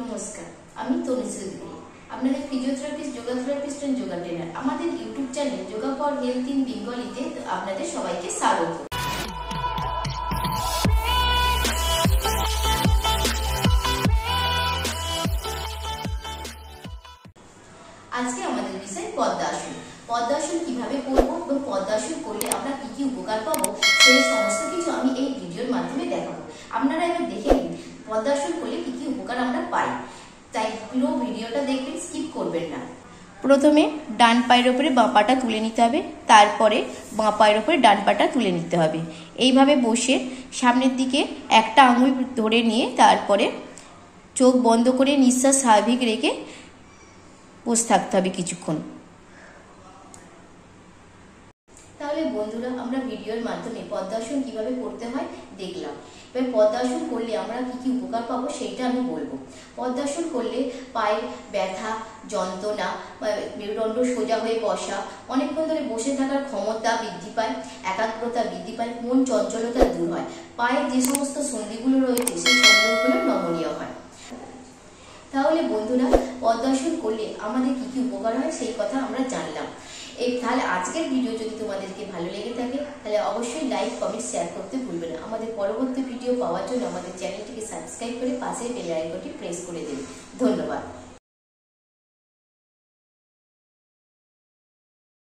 নমস্কার, আমি তনুশ্রী দেবী, আপনাদের physiotherapist, yoga therapist and yoga trainer. আমাদের YouTube channel yoga for health in বেঙ্গলিতে আপনাদের সবাইকে স্বাগত। আজকে আমাদের বিষয় পদ্মাসন। পদ্মাসন কিভাবে করব এবং পদ্মাসন করলে আমরা কি কি উপকার পাবো সেই সমস্ত কিছু আমি এই ভিডিওর মাধ্যমে দেখাবো। আপনারা এবার দেখে নিন পদ্মাসন করলে কি কি উপকার আমরা পাই। তাই পুরো ভিডিওটা দেখবেন, স্কিপ করবেন না। প্রথমে ডান পায়ের উপরে বাঁ পাটা তুলে নিতে হবে, তারপরে বাঁ পায়ের উপরে ডান পাটা তুলে নিতে হবে। এইভাবে বসে সামনের দিকে একটা আঙুল ধরে নিয়ে তারপরে চোখ বন্ধ করে নিঃশ্বাস স্বাভাবিক রেখে বসে থাকতে হবে কিছুক্ষণ। তাহলে বন্ধুরা, আমরা ভিডিওর মাধ্যমে পদ্মাসন কিভাবে করতে হয় দেখলাম। এবার পদ্মাসন করলে আমরা কি কি উপকার পাবো সেইটা আমি বলবো। পদ্মাসন করলে পায়ের ব্যথা, যন্ত্রণা, মেরুদণ্ড সোজা হয়ে বসা, অনেকক্ষণ ধরে বসে থাকার ক্ষমতা বৃদ্ধি পায়, একাগ্রতা বৃদ্ধি পায়, মন চঞ্চলতা দূর হয়, পায়ের যে সমস্ত সন্ধিগুলো রয়েছে সেই সন্ধিগুলো নমনীয় হয়। তাহলে বন্ধুরা, পদ্মাসন করলে আমাদের কি কি উপকার হয় সেই কথা আমরা জানলাম। তাহলে আজকের ভিডিও যদি তোমাদেরকে ভালো লেগে থাকে তাহলে অবশ্যই লাইক, কমেন্ট, শেয়ার করতে ভুলবে না। আমাদের পরবর্তী ভিডিও পাওয়ার জন্য আমাদের চ্যানেলটিকে সাবস্ক্রাইব করে পাশের বেল আইকনটি প্রেস করে দেবে। ধন্যবাদ।